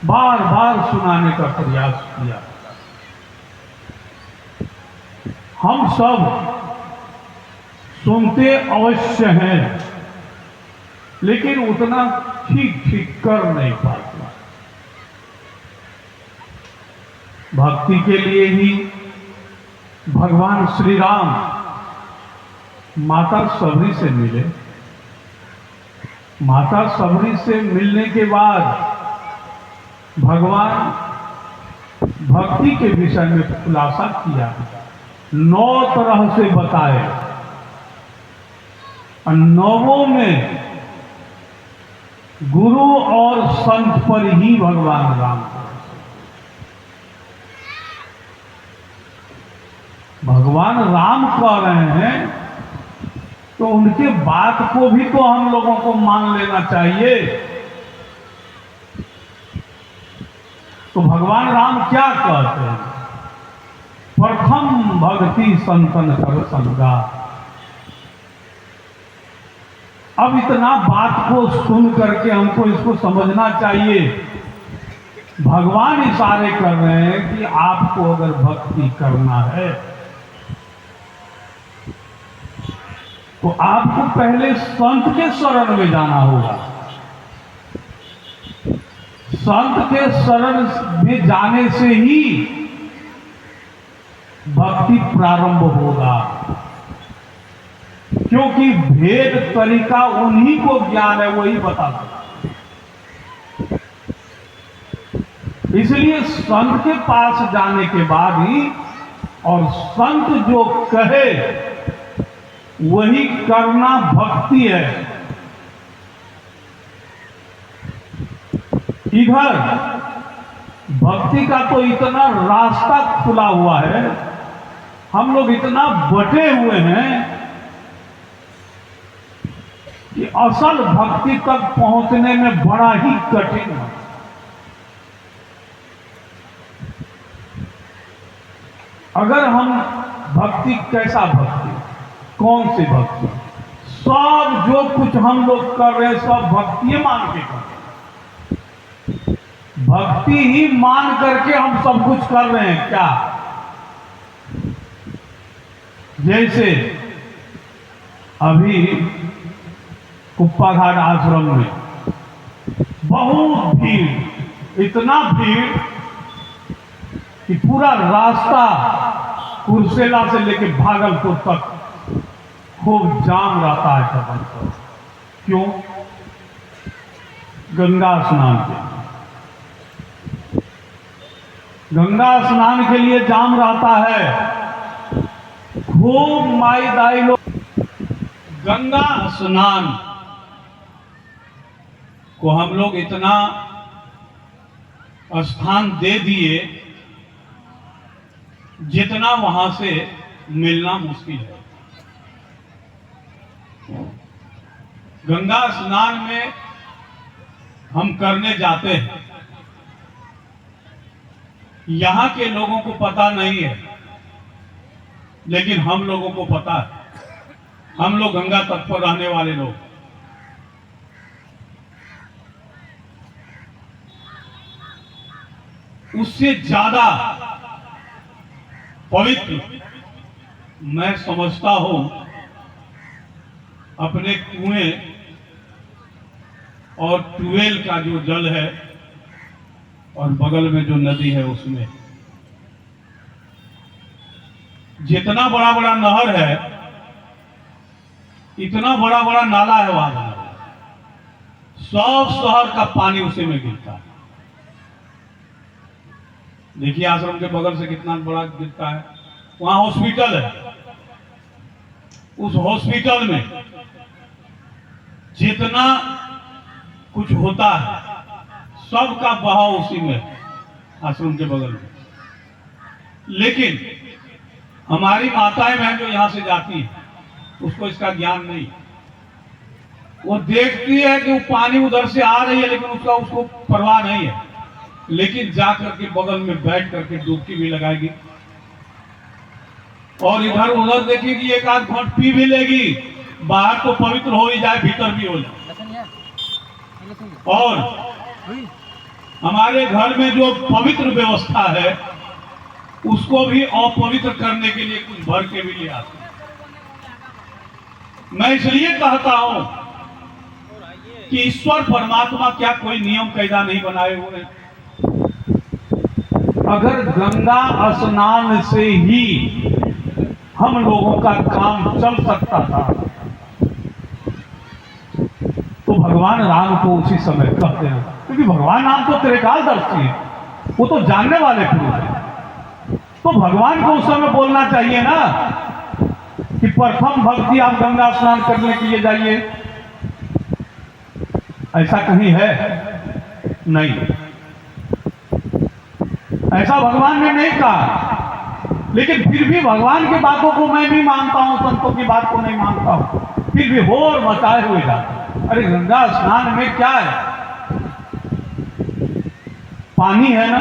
बार बार सुनाने का प्रयास किया। हम सब सुनते अवश्य हैं, लेकिन उतना ठीक ठीक कर नहीं पाते। भक्ति के लिए ही भगवान श्री राम माता सबरी से मिले। माता सबरी से मिलने के बाद भगवान भक्ति के विषय में खुलासा किया, 9 तरह से बताए और 9 में गुरु और संत पर ही भगवान राम को, भगवान राम कह रहे हैं तो उनके बात को भी तो हम लोगों को मान लेना चाहिए। तो भगवान राम क्या कहते हैं? प्रथम भक्ति संतन कर संगा। अब इतना बात को सुन करके हमको इसको समझना चाहिए। भगवान इशारे कर रहे हैं कि आपको अगर भक्ति करना है तो आपको पहले संत के शरण में जाना होगा। संत के शरण में जाने से ही भक्ति प्रारंभ होगा, क्योंकि भेद तरीका उन्हीं को ज्ञान है, वही बता सकते। इसलिए संत के पास जाने के बाद ही, और संत जो कहे वही करना भक्ति है। इधर भक्ति का तो इतना रास्ता खुला हुआ है, हम लोग इतना बटे हुए हैं कि असल भक्ति तक पहुंचने में बड़ा ही कठिन है। अगर हम भक्ति, कैसा भक्ति, कौन सी भक्ति? सब जो कुछ हम लोग कर रहे हैं सब भक्ति मान के कर रहे हैं। भक्ति ही मान करके हम सब कुछ कर रहे हैं क्या? जैसे अभी कुप्पा घाट आश्रम में बहुत भीड़, इतना भीड़ कि पूरा रास्ता कुर्सेला से लेके भागलपुर तक खूब जाम रहता है सफर पर। क्यों? गंगा स्नान के लिए, गंगा स्नान के लिए जाम रहता है। खूब माई दाई लोग गंगा स्नान को हम लोग इतना स्थान दे दिए जितना वहां से मिलना मुश्किल है। गंगा स्नान में हम करने जाते हैं, यहां के लोगों को पता नहीं है, लेकिन हम लोगों को पता है। हम लोग गंगा तट पर रहने वाले लोग, उससे ज्यादा पवित्र मैं समझता हूं अपने कुएं और ट्यूबवेल का जो जल है और बगल में जो नदी है उसमें। जितना बड़ा बड़ा नहर है, इतना बड़ा बड़ा नाला है वहां, सब शहर का पानी उसी में गिरता है। देखिए आश्रम के बगल से कितना बड़ा गिरता है। वहां हॉस्पिटल है, उस हॉस्पिटल में जितना कुछ होता है सबका बहाव उसी में, आश्रम के बगल में। लेकिन हमारी माताएं बहन जो यहां से जाती है उसको इसका ज्ञान नहीं। वो देखती है कि वो पानी उधर से आ रही है, लेकिन उसको परवाह नहीं है, लेकिन जाकर के बगल में बैठ करके डुबकी भी लगाएगी और इधर उधर देखेगी, एक आध घंट पी भी लेगी। बाहर तो पवित्र हो ही जाए, भीतर भी हो जाए। और हमारे घर में जो पवित्र व्यवस्था है उसको भी अपवित्र करने के लिए कुछ भर के भी ले आते हैं। मैं इसलिए कहता हूं कि ईश्वर परमात्मा क्या कोई नियम कायदा नहीं बनाए हुए हैं। अगर गंगा स्नान से ही हम लोगों का काम चल सकता था तो भगवान राम को उसी समय कहते हैं, क्योंकि भगवान राम तो त्रिकालदर्शी है, वो तो जानने वाले पुरुष हैं। तो भगवान को उस समय बोलना चाहिए ना कि प्रथम भक्ति आप गंगा स्नान करने के लिए जाइए। ऐसा कहीं है? नहीं, ऐसा भगवान ने नहीं कहा। लेकिन फिर भी भगवान की बातों को मैं भी मानता हूं, संतों की बात को नहीं मानता हूं, फिर भी हो और मचाए हुए जाते। अरे गंगा स्नान में क्या है? पानी है ना,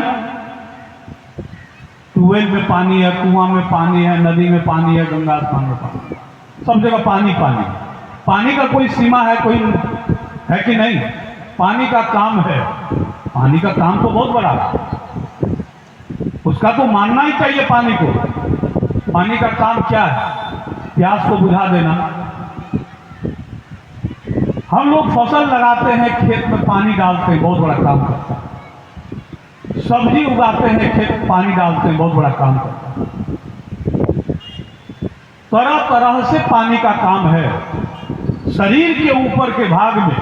ट्यूबवेल में पानी है, कुआं में पानी है, नदी में पानी है, गंगा स्नान में पानी, सब जगह पानी पानी। पानी का कोई सीमा है, कोई है कि नहीं? पानी का काम है, पानी का काम तो बहुत बड़ा है, उसका तो मानना ही चाहिए पानी को। पानी का काम क्या है? प्यास को बुझा देना। हम लोग फसल लगाते हैं, खेत में पानी डालते हैं, बहुत बड़ा काम करता है। सब्जी उगाते हैं, खेत में पानी डालते हैं, बहुत बड़ा काम करता है। तरह तरह से पानी का काम है। शरीर के ऊपर के भाग में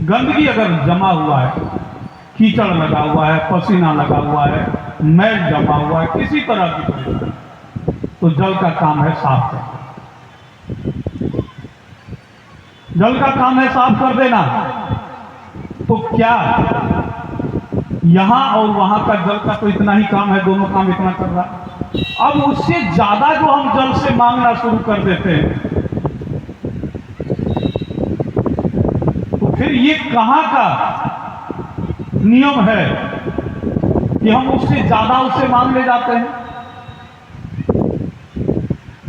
गंदगी अगर जमा हुआ है, कीचड़ लगा हुआ है, पसीना लगा हुआ है, मैल जमा हुआ है, किसी तरह की परेशानी, तो जल का काम है साफ करना। जल का काम है साफ कर देना। तो क्या यहां और वहां का जल का तो इतना ही काम है, दोनों काम इतना कर रहा है। अब उससे ज्यादा जो हम जल से मांगना शुरू कर देते हैं तो फिर ये कहां का नियम है कि हम उससे ज्यादा उससे मांग ले जाते हैं?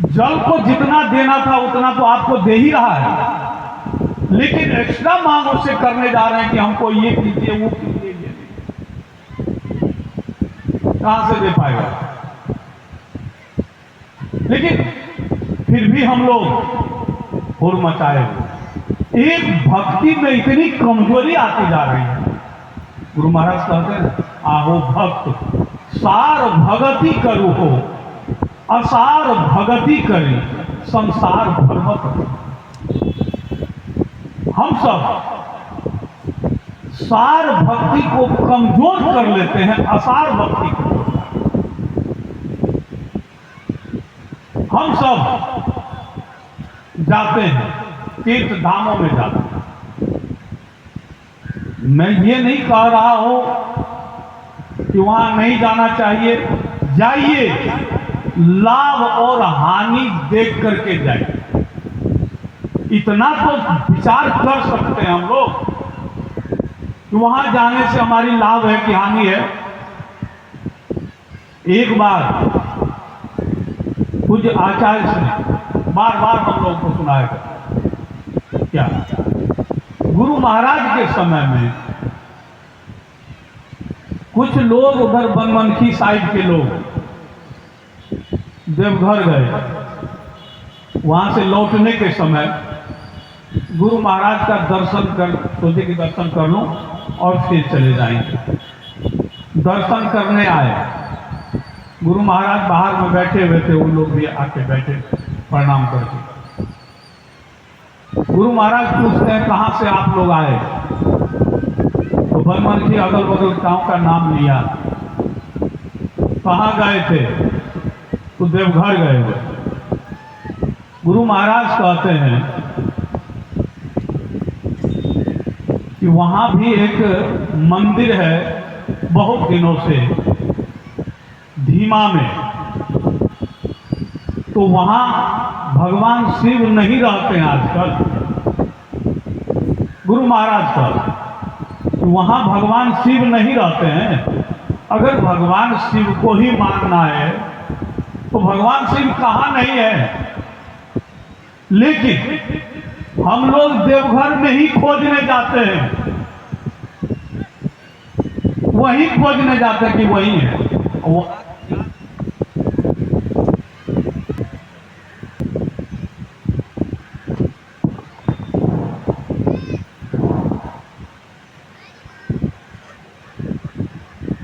जल को जितना देना था उतना तो आपको दे ही रहा है, लेकिन एक्स्ट्रा मांग उससे करने जा रहे हैं कि हमको ये कीजिए, वो कीजिए, ये कहां से दे पाएगा? लेकिन फिर भी हम लोग हुर मचाए हुए। एक भक्ति में इतनी कमजोरी आती जा रही है। गुरु महाराज कहते हैं, आहो भक्त सार भगति करू हो, असार भगति करी संसार भरमत। हम सब सार भक्ति को कमजोर कर लेते हैं, असार भक्ति को। हम सब जाते हैं तीर्थ धामों में जाते हैं। मैं ये नहीं कह रहा हूं कि वहां नहीं जाना चाहिए, जाइए, लाभ और हानि देख करके जाइए। इतना तो विचार कर सकते हैं हम लोग कि वहां जाने से हमारी लाभ है कि हानि है। एक बार पूज्य आचार्य से बार बार हम लोगों को सुनाया गया, क्या गुरु महाराज के समय में कुछ लोग उधर बनमनखी साइड के लोग देवघर गए। वहां से लौटने के समय गुरु महाराज का दर्शन कर, सोचे कि दर्शन कर लूं और फिर चले जाएंगे। दर्शन करने आए, गुरु महाराज बाहर में बैठे हुए थे, उन लोग भी आके बैठे प्रणाम करके। गुरु महाराज पूछते हैं, कहाँ से आप लोग आए? तो बनमनखी अगल बगल गांव का नाम लिया। कहाँ गए थे? तो देवघर गए हुए। गुरु महाराज कहते हैं कि वहां भी एक मंदिर है, बहुत दिनों से धीमा में। तो वहां भगवान शिव नहीं रहते हैं आजकल। गुरु महाराज का वहां भगवान शिव नहीं रहते हैं। अगर भगवान शिव को ही मानना है तो भगवान शिव कहां नहीं है। लेकिन हम लोग देवघर में ही खोजने जाते हैं। वही खोजने जाते हैं कि वही है। वो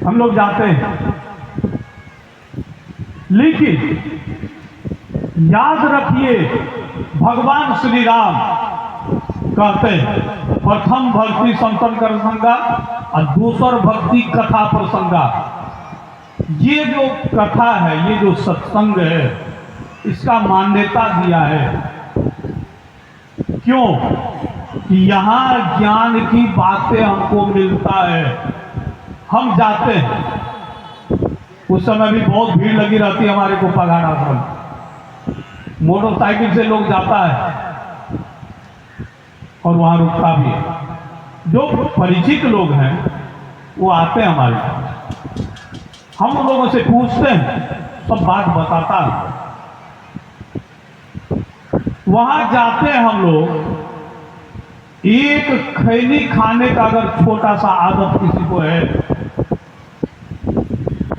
हम लोग जाते हैं, लेकिन याद रखिए भगवान श्री राम कहते हैं प्रथम भक्ति संतन कर संगा और दूसर भक्ति कथा प्रसंगा। ये जो कथा है, ये जो सत्संग है, इसका मान्यता दिया है। क्यों? कि यहाँ ज्ञान की बातें हमको मिलता है। हम जाते हैं, उस समय भी बहुत भीड़ लगी रहती है हमारे को पगार आश्रम, मोटरसाइकिल से लोग जाता है और वहाँ रुकता भी है। जो परिचित लोग हैं वो आते हैं हमारे पास, हम उन लोगों से पूछते हैं, सब बात बताता है। वहाँ जाते हैं हम लोग, एक खैनी खाने का अगर छोटा सा आदत किसी को है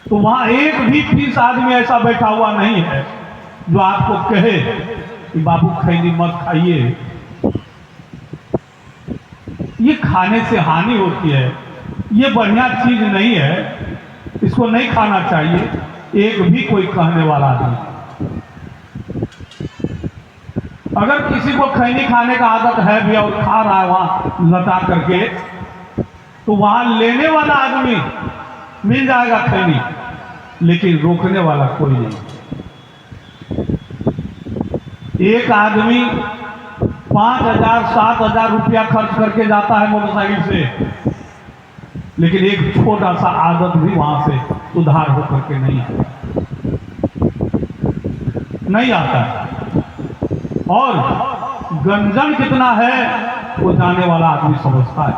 तो वहाँ एक भी 30 आदमी ऐसा बैठा हुआ नहीं है जो आपको कहे कि बाबू खैनी मत खाइए, ये खाने से हानि होती है, ये बढ़िया चीज नहीं है, इसको नहीं खाना चाहिए। एक भी कोई कहने वाला नहीं। अगर किसी को खैनी खाने का आदत है भी और खा रहा है वहां लटा करके, तो वहां लेने वाला आदमी मिल जाएगा खैनी, लेकिन रोकने वाला कोई नहीं। एक आदमी 5,000 7,000 रुपया खर्च करके जाता है मोटरसाइकिल से, लेकिन एक छोटा सा आदत भी वहां से सुधार होकर के नहीं आता। और गंजन कितना है वो जाने वाला आदमी समझता है।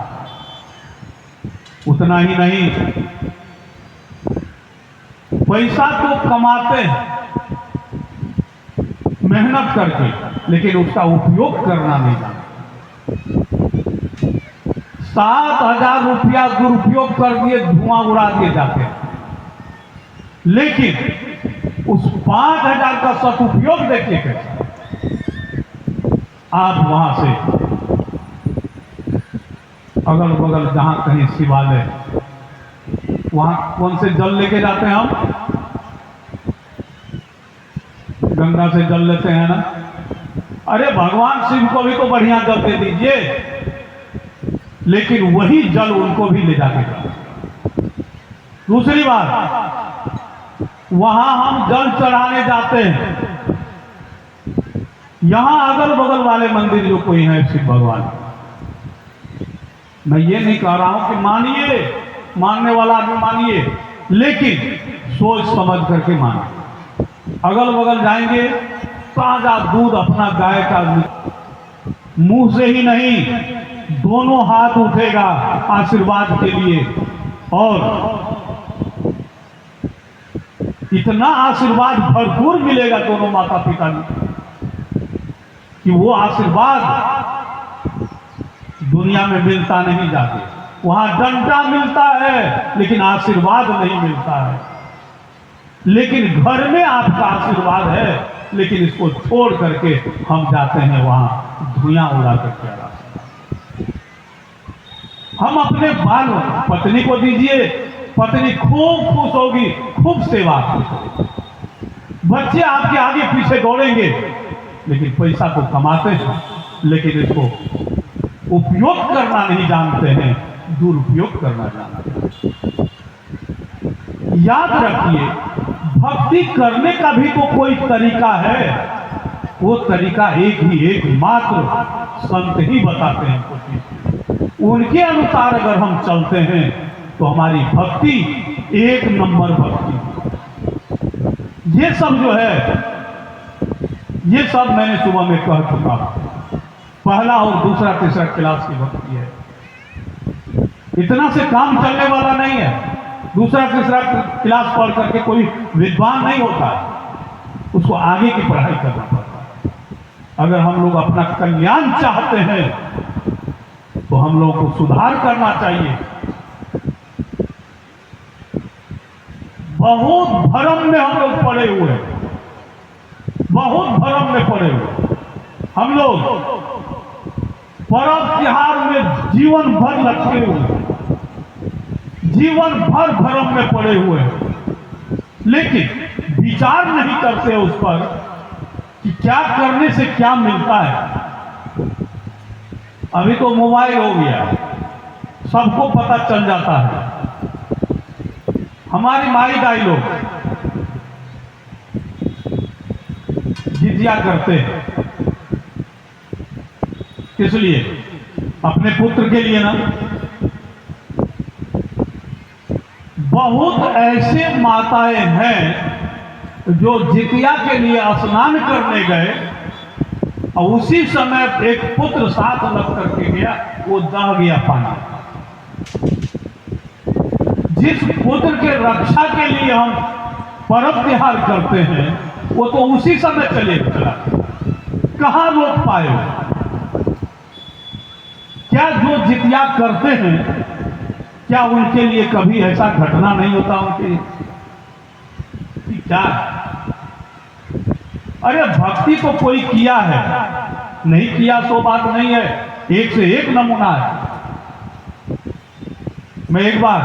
उतना ही नहीं, पैसा तो कमाते हैं मेहनत करके, लेकिन उसका उपयोग करना नहीं जानते। 7,000 रुपया दुरुपयोग कर दिए, धुआं उड़ा दिए जाते हैं, लेकिन उस 5,000 का सदुपयोग देखिए कैसा। आप वहां से अगल बगल जहां कहीं शिवालय, वहां कौन से जल लेके जाते हैं हम? गंगा से जल लेते हैं ना। अरे भगवान शिव को भी तो बढ़िया जल दे दीजिए, लेकिन वही जल उनको भी ले जाके जाए। दूसरी बात, वहां हम जल चढ़ाने जाते हैं, यहां अगल बगल वाले मंदिर जो कोई है शिव भगवान, मैं ये नहीं कह रहा हूं कि मानिए, मानने वाला आदमी मानिए, लेकिन सोच समझ करके मानिए। अगल बगल जाएंगे, ताजा दूध अपना गाय का मुंह से ही नहीं, दोनों हाथ उठेगा आशीर्वाद के लिए, और इतना आशीर्वाद भरपूर मिलेगा दोनों माता पिता को कि वो आशीर्वाद दुनिया में मिलता नहीं जाते। वहां डंडा मिलता है लेकिन आशीर्वाद नहीं मिलता है। लेकिन घर में आपका आशीर्वाद है, लेकिन इसको छोड़ करके हम जाते हैं वहां धुआं उड़ा करके आ रहा। हम अपने बाल पत्नी को दीजिए, पत्नी खूब खुश होगी, खूब सेवा करेगी, बच्चे आपके आगे पीछे दौड़ेंगे, लेकिन पैसा को कमाते हैं, लेकिन इसको उपयोग करना नहीं जानते हैं, दुरुपयोग करना जानते हैं। याद रखिए, भक्ति करने का भी तो कोई तरीका है, वो तरीका एक ही एक मात्र संत ही बताते हैं। उनके अनुसार अगर हम चलते हैं तो हमारी भक्ति एक नंबर भक्ति। ये सब जो है, ये सब मैंने सुबह में कह चुका हूं। पहला और दूसरा तीसरा क्लास की भक्ति है, इतना से काम चलने वाला नहीं है। दूसरा तीसरा क्लास पढ़ करके कोई विद्वान नहीं होता, उसको आगे की पढ़ाई करना पड़ता है। अगर हम लोग अपना कल्याण चाहते हैं तो हम लोग को सुधार करना चाहिए। बहुत भरम में हम लोग पड़े हुए हैं, बहुत भरम में पड़े हुए हम लोग। पर्व त्योहार में जीवन भर लटके हुए, जीवन भर भरम में पड़े हुए हैं, लेकिन विचार नहीं करते उस पर कि क्या करने से क्या मिलता है। अभी तो मोबाइल हो गया, सबको पता चल जाता है। हमारी माई दाई लोग जितिया करते हैं, किस लिए? अपने पुत्र के लिए ना। बहुत ऐसे माताएं हैं जो जितिया के लिए स्नान करने गए और उसी समय एक पुत्र साथ लग करके गया, वो दह गया पानी। जिस पुत्र के रक्षा के लिए हम पर्व त्योहार करते हैं, वो तो उसी समय चले चला, कहां रोक पाए? क्या जो जितिया करते हैं, क्या उनके लिए कभी ऐसा घटना नहीं होता उनके लिए? क्या? अरे भक्ति तो कोई किया है, नहीं किया तो बात नहीं है, एक से एक नमूना है। मैं एक बार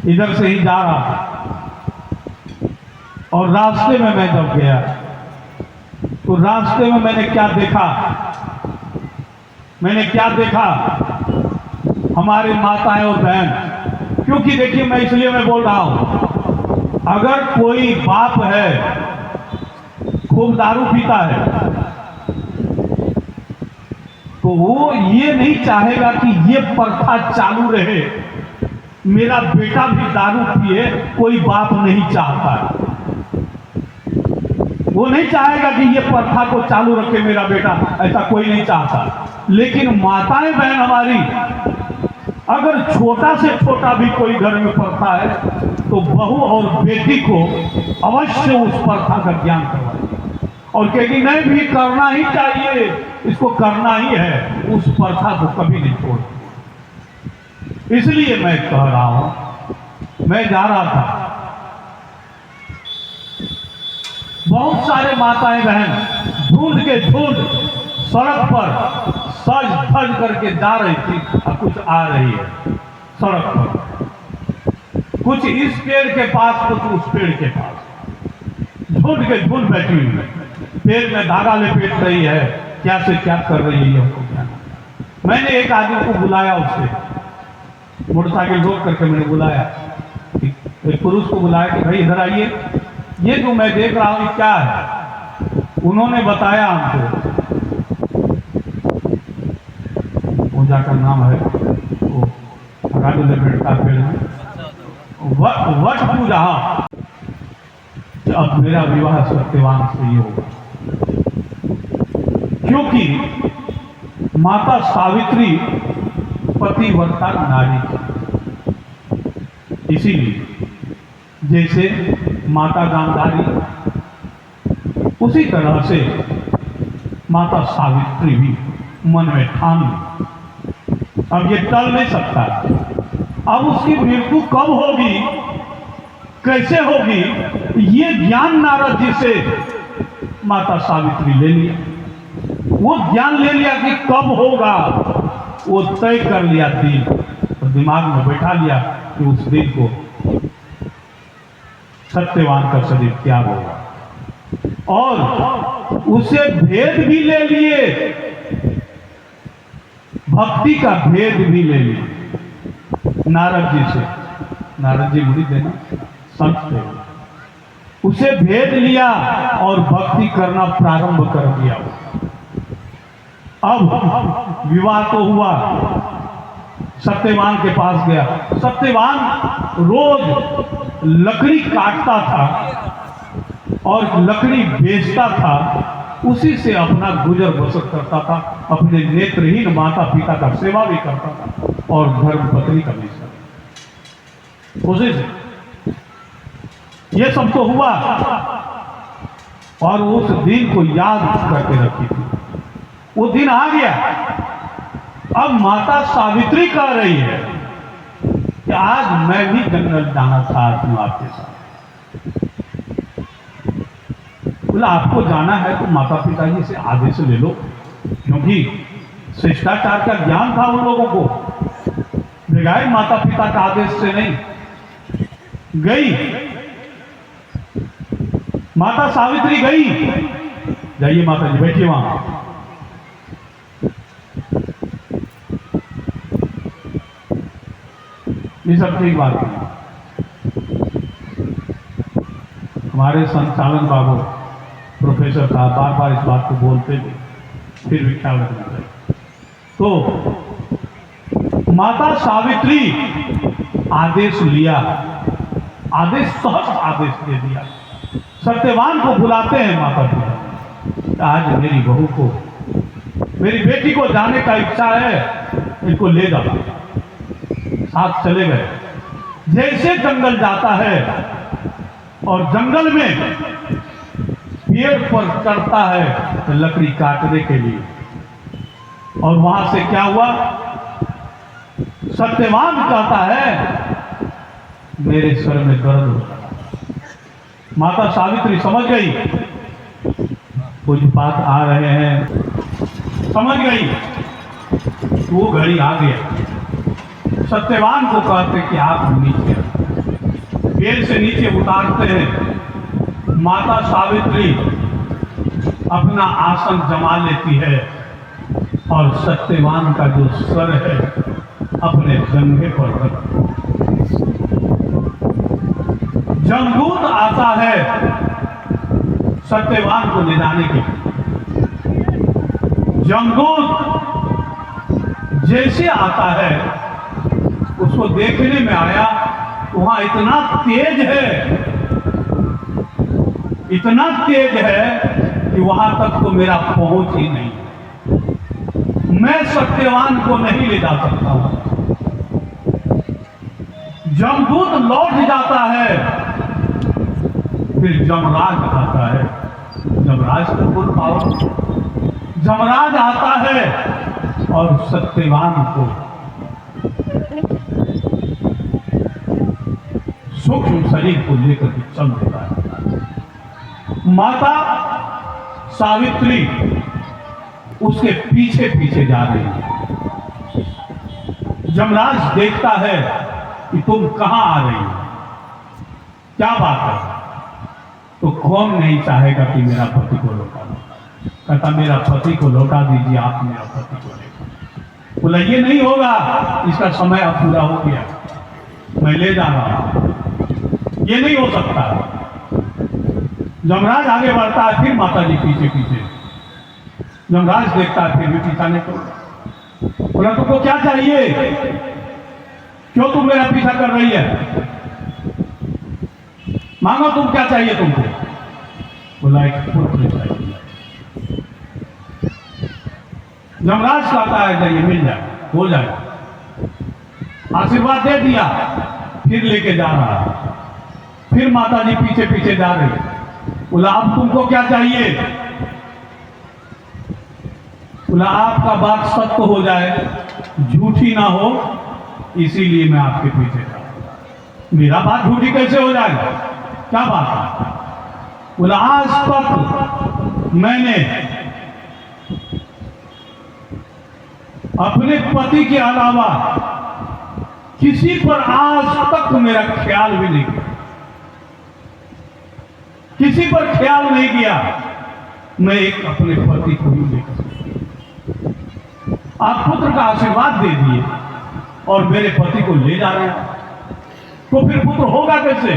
इधर से ही जा रहा था और रास्ते में मैं जब गया तो रास्ते में मैंने क्या देखा? हमारे माताएं और बहन, क्योंकि देखिए मैं इसलिए मैं बोल रहा हूं, अगर कोई बाप है खूब दारू पीता है तो वो ये नहीं चाहेगा कि ये प्रथा चालू रहे, मेरा बेटा भी दारू पिए, कोई बाप नहीं चाहता है। वो नहीं चाहेगा कि ये प्रथा को चालू रखे मेरा बेटा, ऐसा कोई नहीं चाहता। लेकिन माताएं बहन हमारी, अगर छोटा से छोटा भी कोई घर में प्रथा है तो बहू और बेटी को अवश्य उस प्रथा का ज्ञान करवाएगी और कहेगी नहीं भी करना ही चाहिए, इसको करना ही है, उस प्रथा को कभी नहीं छोड़। इसलिए मैं कह रहा हूं, मैं जा रहा था, बहुत सारे माताएं बहन झुंड के झुंड सड़क पर सज धज करके जा रही थी और कुछ आ रही है सड़क पर, कुछ इस पेड़ के पास, कुछ उस पेड़ के पास, झुंड के झुंड बैठी हुई है, पेड़ में धागा लपेट रही है, क्या से क्या कर रही है हमको क्या। मैंने एक आदमी को बुलाया, उससे मोटरसाइकिल रोक करके मैंने बुलाया, एक पुरुष को बुलाया कि भाई इधर आइए, ये जो मैं देख रहा हूं क्या है? उन्होंने बताया हमको, पूजा का नाम है वो धागा लपेटता पेड़ में वट पूजा। हाँ, अब मेरा विवाह सत्यवान से ही होगा, क्योंकि माता सावित्री पतिव्रता नारी थी। इसीलिए जैसे माता गांधारी, उसी तरह से माता सावित्री भी मन में ठान ली, अब ये टल नहीं सकता। अब उसकी मृत्यु कब होगी, कैसे होगी, ये ज्ञान नारद जी से माता सावित्री ले लिया। वो ज्ञान ले लिया कि कब होगा, वो तय कर लिया दिन, तो दिमाग में बैठा लिया कि उस दिन को सत्यवान का शरीर त्याग होगा, और उसे भेद भी ले लिए, भक्ति का भेद भी ले लिए नारद जी से। नारद जी मुझे देना संत थे, उसे भेद लिया और भक्ति करना प्रारंभ कर दिया। अब विवाह तो हुआ, सत्यवान के पास गया, सत्यवान रोज लकड़ी काटता था और लकड़ी बेचता था, उसी से अपना गुजर बसर करता था, अपने नेत्रहीन माता पिता का सेवा भी करता था और धर्म पत्नी का भी सेवा, उसी से। ये सब तो हुआ और उस दिन को याद करके रखी थी, वो दिन आ गया। अब माता सावित्री कह रही है कि आज मैं भी जंगल जाना चाहती हूँ आपके साथ। बोला आपको जाना है तो माता पिता जी से आदेश ले लो, क्योंकि शिष्टाचार का ज्ञान था उन लोगों को, बगैर माता पिता का आदेश से नहीं। गई माता सावित्री, गई, जाइए माता जी बैठिए वहां। ये सब ठीक बात है। हमारे संचालन बाबू प्रोफेसर साहब बार बार इस बात को बोलते थे, फिर भी ख्याल रखना चाहिए। तो माता सावित्री आदेश लिया, आदेश सहज आदेश दे दिया। सत्यवान को बुलाते हैं माता पिता, आज मेरी बहू को, मेरी बेटी को जाने का इच्छा है, इनको ले जाओ। साथ चले गए। जैसे जंगल जाता है और जंगल में पेड़ पर चढ़ता है तो लकड़ी काटने के लिए, और वहां से क्या हुआ, सत्यवान कहता है मेरे सर में दर्द होता है। माता सावित्री समझ गई, पूज्यपात आ रहे हैं, समझ गई। वो घड़ी आ गया। सत्यवान को कहते कि आप नीचे, पेड़ से नीचे उतारते हैं। माता सावित्री अपना आसन जमा लेती है और सत्यवान का जो सर है अपने जंघे पर रखती है। जमदूत आता है सत्यवान को ले जाने के लिए। जमदूत जैसे आता है, उसको देखने में आया, वहां इतना तेज है, इतना तेज है कि वहां तक तो मेरा पहुंच ही नहीं, मैं सत्यवान को नहीं ले जा सकता हूं। जमदूत लौट जाता है, फिर जमराज आता है। जमराज को बोल पाओ, जमराज आता है और सत्यवान को सूक्ष्म शरीर को लेकर के चल देता है। माता सावित्री उसके पीछे पीछे जा रही है। जमराज देखता है कि तुम कहां आ रही हो, क्या बात है? तो कौन नहीं चाहेगा कि मेरा पति को लौटा दो? कहता मेरा पति को लौटा दीजिए, आप मेरा पति को लेकर। बोला ये नहीं होगा, इसका समय अब पूरा हो गया, मैं ले जा रहा हूं, ये नहीं हो सकता। जमराज आगे बढ़ता है, फिर माता जी पीछे पीछे। जमराज देखता है, फिर भी पीछा नहीं छोड़ता। बोला तुमको क्या चाहिए, क्यों तुम मेरा पीछा कर रही है? मांगो, तुम क्या चाहिए तुमको? बोला एक पुत्र चाहिए। जमराज कहता है जाइए, मिल जाए, हो जाए। आशीर्वाद दे दिया, फिर लेके जा रहा है। फिर माता जी पीछे पीछे जा रही। बोला अब तुमको क्या चाहिए? बोला आपका बात सत्य हो जाए, झूठी ना हो, इसीलिए मैं आपके पीछे जा रहा हूं। मेरा बात झूठी कैसे हो जाएगा, क्या बात है? बोला आज तक मैंने अपने पति के अलावा किसी पर आज तक मेरा ख्याल भी नहीं किया, किसी पर ख्याल नहीं किया। मैं एक अपने पति को ही लेकर, आप पुत्र का आशीर्वाद दे दिए और मेरे पति को ले जा रहे हैं, तो फिर पुत्र होगा कैसे?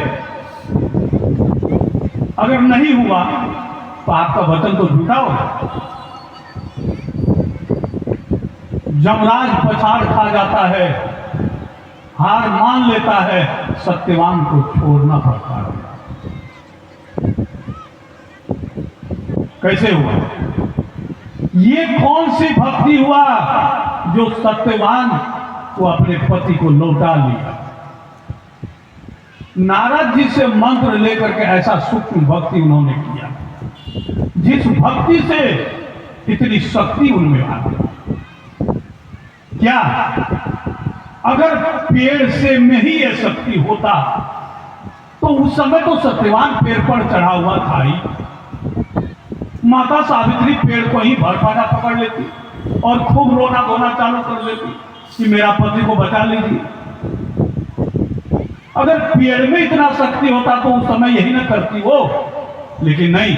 अगर नहीं हुआ तो आपका वचन तो झूठा होगा। जमराज पछाड़ खा जाता है, हार मान लेता है, सत्यवान को छोड़ना पड़ता है। कैसे हुआ? ये कौन सी भक्ति हुआ जो सत्यवान को अपने पति को लौटा लिया? नारद जी से मंत्र लेकर के ऐसा सूक्ष्म भक्ति उन्होंने किया, जिस भक्ति से इतनी शक्ति उनमें आ गई। क्या अगर पेड़ से में ही यह शक्ति होता तो उस समय तो सत्यवान पेड़ पर चढ़ा हुआ था ही। माता सावित्री पेड़ को ही भरपाना पकड़ लेती और खूब रोना धोना चालू कर देती कि मेरा पति को बचा लीजिए। अगर पेड़ में इतना शक्ति होता तो उस समय यही ना करती वो, लेकिन नहीं,